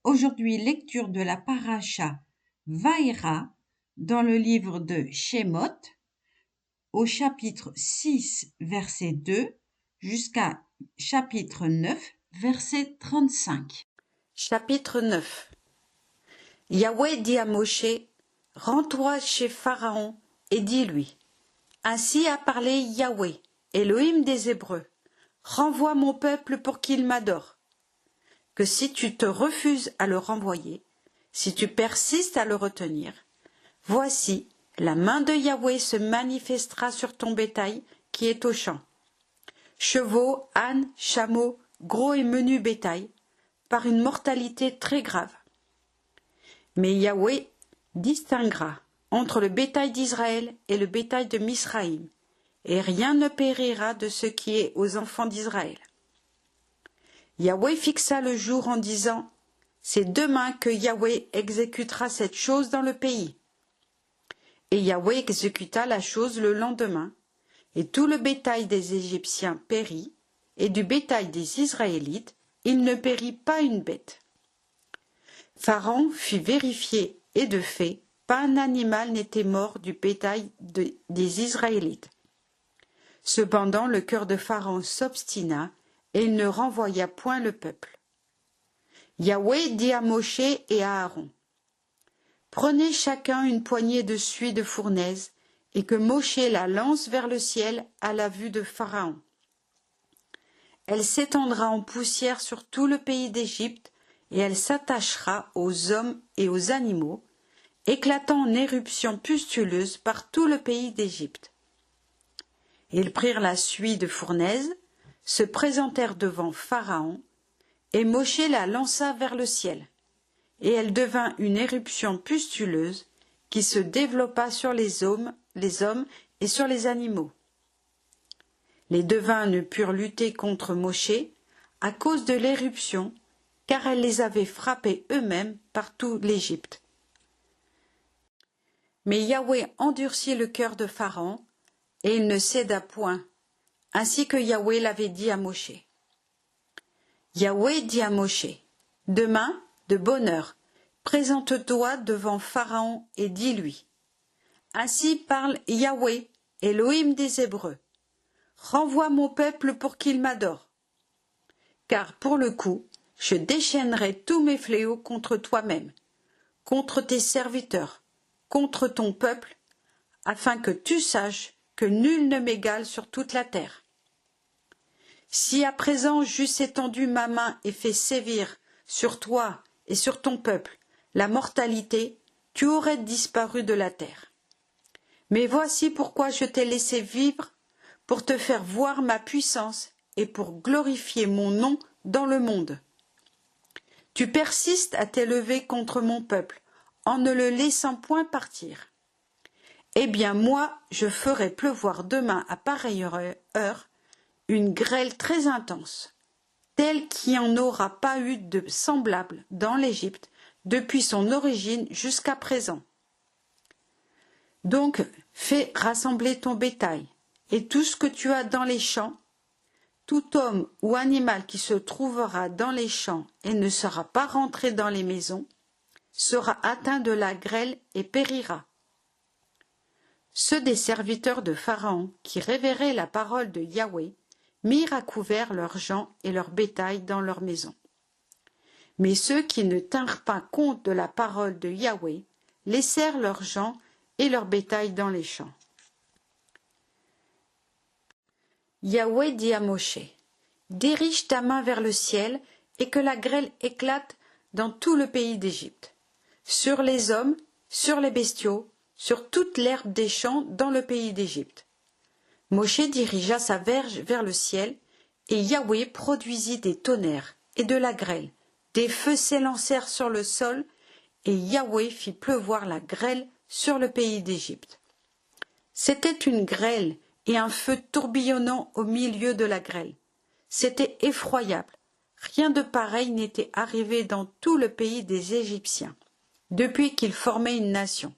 Aujourd'hui, lecture de la paracha Vaïra dans le livre de Shemot, au chapitre 6, verset 2, jusqu'à chapitre 9, verset 35. Chapitre 9. Yahweh dit à Moshe, « Rends-toi chez Pharaon et dis-lui, ainsi a parlé Yahweh, Elohim des Hébreux, renvoie mon peuple pour qu'il m'adore. Que si tu te refuses à le renvoyer, si tu persistes à le retenir, voici, la main de Yahweh se manifestera sur ton bétail qui est au champ. Chevaux, ânes, chameaux, gros et menu bétail, par une mortalité très grave. Mais Yahweh distinguera entre le bétail d'Israël et le bétail de Misraïm, et rien ne périra de ce qui est aux enfants d'Israël. Yahweh fixa le jour en disant, « C'est demain que Yahweh exécutera cette chose dans le pays. » Et Yahweh exécuta la chose le lendemain, et tout le bétail des Égyptiens périt, et du bétail des Israélites, il ne périt pas une bête. Pharaon fit vérifier, et de fait, pas un animal n'était mort du bétail des Israélites. Cependant, le cœur de Pharaon s'obstina, et il ne renvoya point le peuple. Yahweh dit à Moshe et à Aaron, « Prenez chacun une poignée de suie de fournaise, et que Moshe la lance vers le ciel à la vue de Pharaon. Elle s'étendra en poussière sur tout le pays d'Égypte, et elle s'attachera aux hommes et aux animaux, éclatant en éruptions pustuleuses par tout le pays d'Égypte. » Ils prirent la suie de fournaise, se présentèrent devant Pharaon, et Moshe la lança vers le ciel, et elle devint une éruption pustuleuse qui se développa sur les hommes et sur les animaux. Les devins ne purent lutter contre Moshe à cause de l'éruption, car elle les avait frappés eux-mêmes par tout l'Égypte. Mais Yahweh endurcit le cœur de Pharaon, et il ne céda point, ainsi que Yahweh l'avait dit à Moshe. Yahweh dit à Moshe, « Demain, de bonne heure, présente-toi devant Pharaon et dis-lui, « Ainsi parle Yahweh, Elohim des Hébreux. Renvoie mon peuple pour qu'il m'adore. Car pour le coup, je déchaînerai tous mes fléaux contre toi-même, contre tes serviteurs, contre ton peuple, afin que tu saches que nul ne m'égale sur toute la terre. Si à présent j'eusse étendu ma main et fait sévir sur toi et sur ton peuple la mortalité, tu aurais disparu de la terre. Mais voici pourquoi je t'ai laissé vivre, pour te faire voir ma puissance et pour glorifier mon nom dans le monde. Tu persistes à t'élever contre mon peuple, en ne le laissant point partir. Eh bien moi, je ferai pleuvoir demain à pareille heure une grêle très intense, telle qu'il n'y en aura pas eu de semblable dans l'Égypte depuis son origine jusqu'à présent. Donc fais rassembler ton bétail et tout ce que tu as dans les champs, tout homme ou animal qui se trouvera dans les champs et ne sera pas rentré dans les maisons, sera atteint de la grêle et périra. » Ceux des serviteurs de Pharaon qui révéraient la parole de Yahweh mirent à couvert leurs gens et leur bétail dans leurs maisons. Mais ceux qui ne tinrent pas compte de la parole de Yahweh laissèrent leurs gens et leur bétail dans les champs. Yahweh dit à Moshe, « Dirige ta main vers le ciel et que la grêle éclate dans tout le pays d'Égypte, sur les hommes, sur les bestiaux, sur toute l'herbe des champs dans le pays d'Égypte. » Moshe dirigea sa verge vers le ciel, et Yahweh produisit des tonnerres et de la grêle. Des feux s'élancèrent sur le sol, et Yahweh fit pleuvoir la grêle sur le pays d'Égypte. C'était une grêle et un feu tourbillonnant au milieu de la grêle. C'était effroyable. Rien de pareil n'était arrivé dans tout le pays des Égyptiens, depuis qu'ils formaient une nation.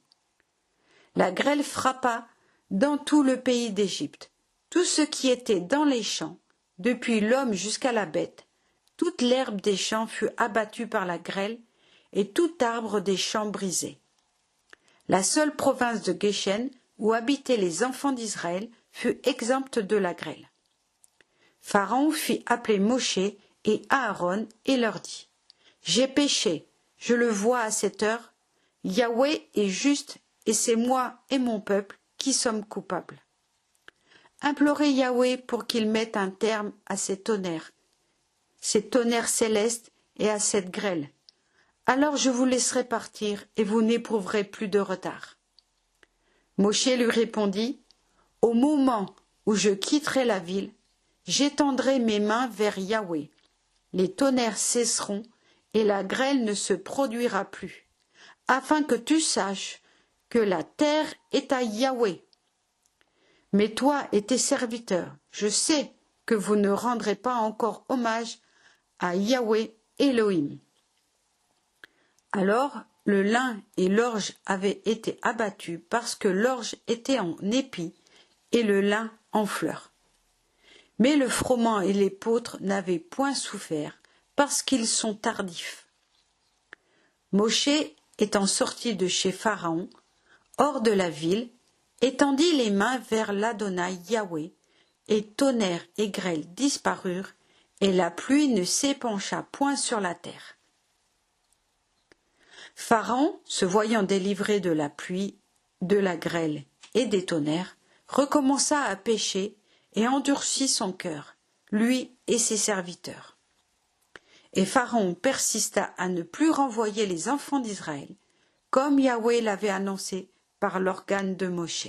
La grêle frappa dans tout le pays d'Égypte. Tout ce qui était dans les champs, depuis l'homme jusqu'à la bête, toute l'herbe des champs fut abattue par la grêle, et tout arbre des champs brisé. La seule province de Goshen où habitaient les enfants d'Israël fut exempte de la grêle. Pharaon fit appeler Moshe et Aaron et leur dit : « J'ai péché, je le vois à cette heure. Yahweh est juste et c'est moi et mon peuple qui sommes coupables. Implorez Yahweh pour qu'il mette un terme à ces tonnerres célestes et à cette grêle. Alors je vous laisserai partir et vous n'éprouverez plus de retard. » Moshe lui répondit : « Au moment où je quitterai la ville, j'étendrai mes mains vers Yahweh. Les tonnerres cesseront et la grêle ne se produira plus, afin que tu saches que la terre est à Yahweh. Mais toi et tes serviteurs, je sais que vous ne rendrez pas encore hommage à Yahweh Elohim. » Alors le lin et l'orge avaient été abattus parce que l'orge était en épi et le lin en fleurs. Mais le froment et l'épeautre n'avaient point souffert parce qu'ils sont tardifs. Moshe, étant sorti de chez Pharaon, hors de la ville, étendit les mains vers l'Adonai Yahweh, et tonnerre et grêle disparurent, et la pluie ne s'épancha point sur la terre. Pharaon, se voyant délivré de la pluie, de la grêle et des tonnerres, recommença à pécher et endurcit son cœur, lui et ses serviteurs. Et Pharaon persista à ne plus renvoyer les enfants d'Israël, comme Yahweh l'avait annoncé par l'organe de Moshe.